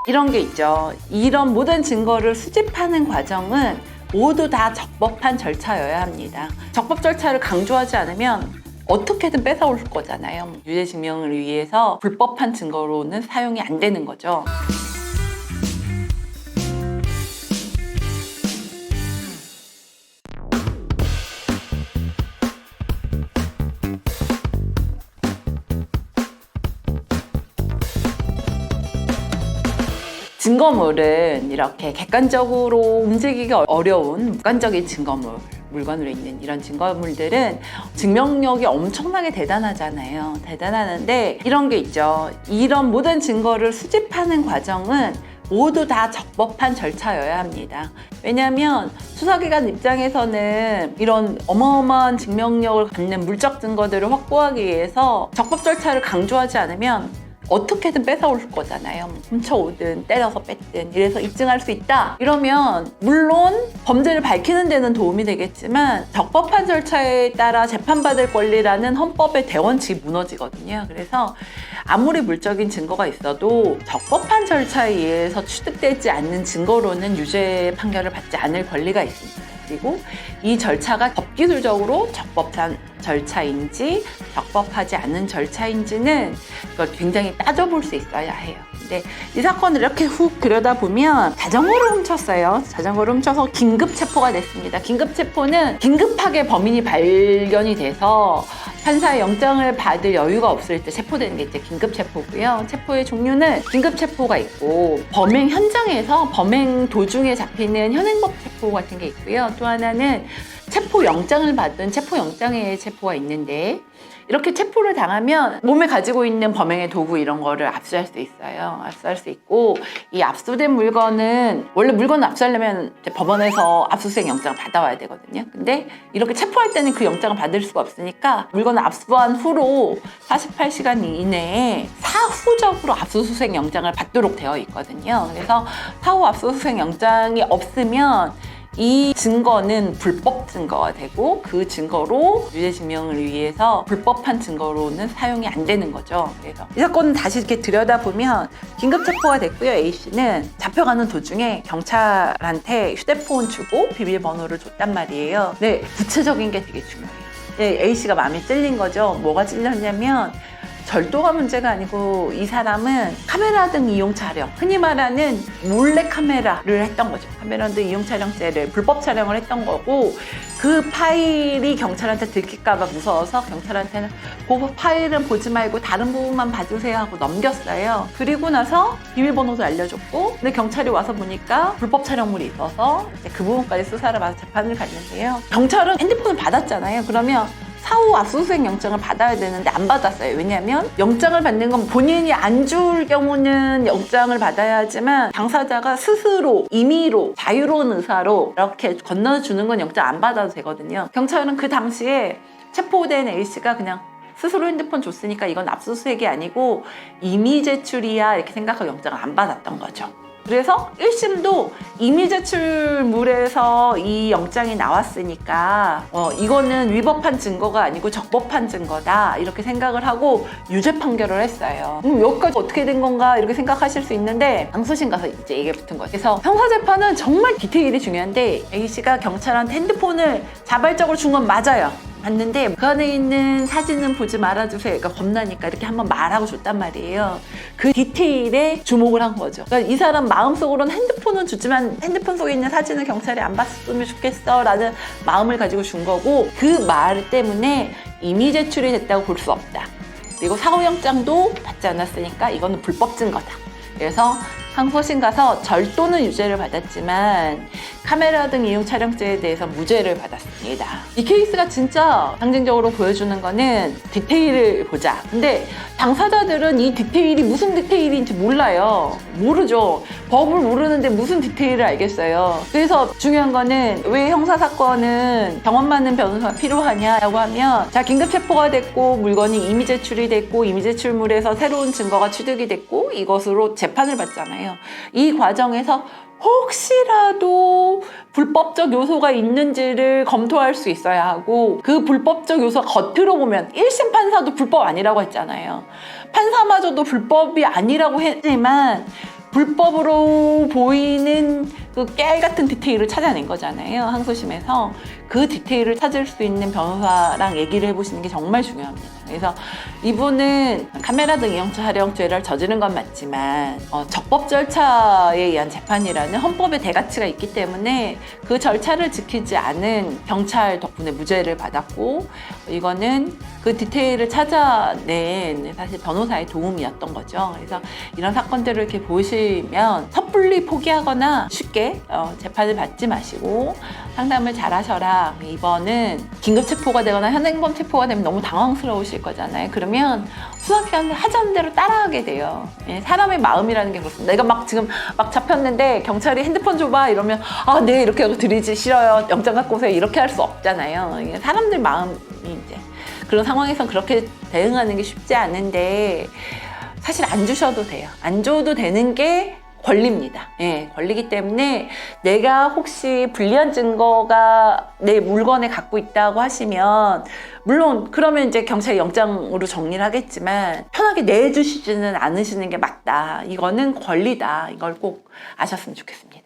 이런 게 있죠. 이런 모든 증거를 수집하는 과정은 모두 다 적법한 절차여야 합니다. 적법 절차를 강조하지 않으면 어떻게든 뺏어올 거잖아요. 유죄 증명을 위해서 불법한 증거로는 사용이 안 되는 거죠. 증거물은 이렇게 객관적으로 움직이기 어려운 무관적인 물건으로 있는 이런 증거물들은 증명력이 엄청나게 대단하잖아요. 대단하는데 이런 게 있죠. 이런 모든 증거를 수집하는 과정은 모두 다 적법한 절차여야 합니다. 왜냐하면 수사기관 입장에서는 이런 어마어마한 증명력을 갖는 물적 증거들을 확보하기 위해서 적법 절차를 강조하지 않으면 어떻게든 뺏어올 거잖아요. 훔쳐오든 때려서 뺐든 이래서 입증할 수 있다 이러면 물론 범죄를 밝히는 데는 도움이 되겠지만 적법한 절차에 따라 재판받을 권리라는 헌법의 대원칙이 무너지거든요. 그래서 아무리 물적인 증거가 있어도 적법한 절차에 의해서 취득되지 않는 증거로는 유죄 판결을 받지 않을 권리가 있습니다. 그리고 이 절차가 법기술적으로 적법한 절차인지 적법하지 않은 절차인지는 이걸 굉장히 따져볼 수 있어야 해요. 근데 이 사건을 이렇게 훅 들여다보면 자전거를 훔쳤어요. 자전거를 훔쳐서 긴급 체포가 됐습니다. 긴급 체포는 긴급하게 범인이 발견이 돼서 판사의 영장을 받을 여유가 없을 때 체포되는 게 이제 긴급 체포고요. 체포의 종류는 긴급 체포가 있고 범행 현장에서 범행 도중에 잡히는 현행법 체포 같은 게 있고요. 또 하나는 체포 영장을 받은 체포 영장의 체포가 있는데 이렇게 체포를 당하면 몸에 가지고 있는 범행의 도구 이런 거를 압수할 수 있어요. 압수할 수 있고 이 압수된 물건은 원래 물건을 압수하려면 이제 법원에서 압수수색 영장을 받아와야 되거든요. 근데 이렇게 체포할 때는 그 영장을 받을 수가 없으니까 물건을 압수한 후로 48시간 이내에 사후적으로 압수수색 영장을 받도록 되어 있거든요. 그래서 사후 압수수색 영장이 없으면 이 증거는 불법 증거가 되고 그 증거로 유죄 증명을 위해서 불법한 증거로는 사용이 안 되는 거죠. 그래서 이 사건은 다시 이렇게 들여다보면 긴급 체포가 됐고요. A씨는 잡혀가는 도중에 경찰한테 휴대폰 주고 비밀번호를 줬단 말이에요. 네, 구체적인 게 되게 중요해요. 네, A씨가 마음이 찔린 거죠. 뭐가 찔렸냐면 절도가 문제가 아니고 이 사람은 카메라 등 이용 촬영, 흔히 말하는 몰래 카메라를 했던 거죠. 카메라 등 이용 촬영죄를 불법 촬영을 했던 거고 그 파일이 경찰한테 들킬까 봐 무서워서 경찰한테는 그 파일은 보지 말고 다른 부분만 봐주세요 하고 넘겼어요. 그리고 나서 비밀번호도 알려줬고 근데 경찰이 와서 보니까 불법 촬영물이 있어서 이제 그 부분까지 수사를 받아서 재판을 갔는데요. 경찰은 핸드폰을 받았잖아요. 그러면 사후 압수수색 영장을 받아야 되는데 안 받았어요. 왜냐하면 영장을 받는 건 본인이 안 줄 경우는 영장을 받아야 하지만 당사자가 스스로 임의로 자유로운 의사로 이렇게 건너주는 건 영장 안 받아도 되거든요. 경찰은 그 당시에 체포된 A씨가 그냥 스스로 핸드폰 줬으니까 이건 압수수색이 아니고 임의 제출이야 이렇게 생각하고 영장을 안 받았던 거죠. 그래서 1심도 임의 제출물에서 이 영장이 나왔으니까 이거는 위법한 증거가 아니고 적법한 증거다 이렇게 생각을 하고 유죄 판결을 했어요. 여기까지 어떻게 된 건가 이렇게 생각하실 수 있는데 항소심 가서 이제 이게 붙은 거죠. 그래서 형사재판은 정말 디테일이 중요한데 A씨가 경찰한테 핸드폰을 자발적으로 준 건 맞아요. 봤는데 그 안에 있는 사진은 보지 말아주세요. 그러니까 겁나니까 이렇게 한번 말하고 줬단 말이에요. 그 디테일에 주목을 한 거죠. 그러니까 이 사람 마음속으로는 핸드폰은 주지만 핸드폰 속에 있는 사진을 경찰이 안 봤으면 좋겠어 라는 마음을 가지고 준 거고 그 말 때문에 임의 제출이 됐다고 볼 수 없다. 그리고 사후영장도 받지 않았으니까 이거는 불법 증거다. 그래서 항소심 가서 절도는 유죄를 받았지만 카메라 등 이용 촬영죄에 대해서 무죄를 받았습니다. 이 케이스가 진짜 상징적으로 보여주는 거는 디테일을 보자. 근데 당사자들은 이 디테일이 무슨 디테일인지 몰라요. 모르죠. 법을 모르는데 무슨 디테일을 알겠어요. 그래서 중요한 거는 왜 형사사건은 경험 많은 변호사가 필요하냐라고 하면 자 긴급 체포가 됐고 물건이 임의 제출이 됐고 임의 제출물에서 새로운 증거가 취득이 됐고 이것으로 재판을 받잖아요. 이 과정에서 혹시라도 불법적 요소가 있는지를 검토할 수 있어야 하고 그 불법적 요소가 겉으로 보면 1심 판사도 불법 아니라고 했잖아요. 판사마저도 불법이 아니라고 했지만 불법으로 보이는 그 깨알 같은 디테일을 찾아낸 거잖아요. 항소심에서 그 디테일을 찾을 수 있는 변호사랑 얘기를 해보시는 게 정말 중요합니다. 그래서 이분은 카메라 등 이용 촬영죄를 저지른 건 맞지만 적법 절차에 의한 재판이라는 헌법의 대가치가 있기 때문에 그 절차를 지키지 않은 경찰 덕분에 무죄를 받았고, 이거는 그 디테일을 찾아낸 사실 변호사의 도움이었던 거죠. 그래서 이런 사건들을 이렇게 보시면 섣불리 포기하거나 쉽게 재판을 받지 마시고 상담을 잘 하셔라. 이번은 긴급 체포가 되거나 현행범 체포가 되면 너무 당황스러우실 거잖아요. 그러면 수사기관을 하자는 대로 따라하게 돼요. 예, 사람의 마음이라는 게 그렇습니다. 내가 막 지금 막 잡혔는데 경찰이 핸드폰 줘봐 이러면 아, 네 이렇게 하고 드리지 싫어요. 영장 갖고 오세요. 이렇게 할 수 없잖아요. 이게 사람들 마음이 이제 그런 상황에서 그렇게 대응하는 게 쉽지 않은데 사실 안 주셔도 돼요. 안 줘도 되는 게 권리입니다. 예, 권리기 때문에 내가 혹시 불리한 증거가 내 물건에 갖고 있다고 하시면 물론 그러면 이제 경찰이 영장으로 정리를 하겠지만 편하게 내주시지는 않으시는 게 맞다. 이거는 권리다. 이걸 꼭 아셨으면 좋겠습니다.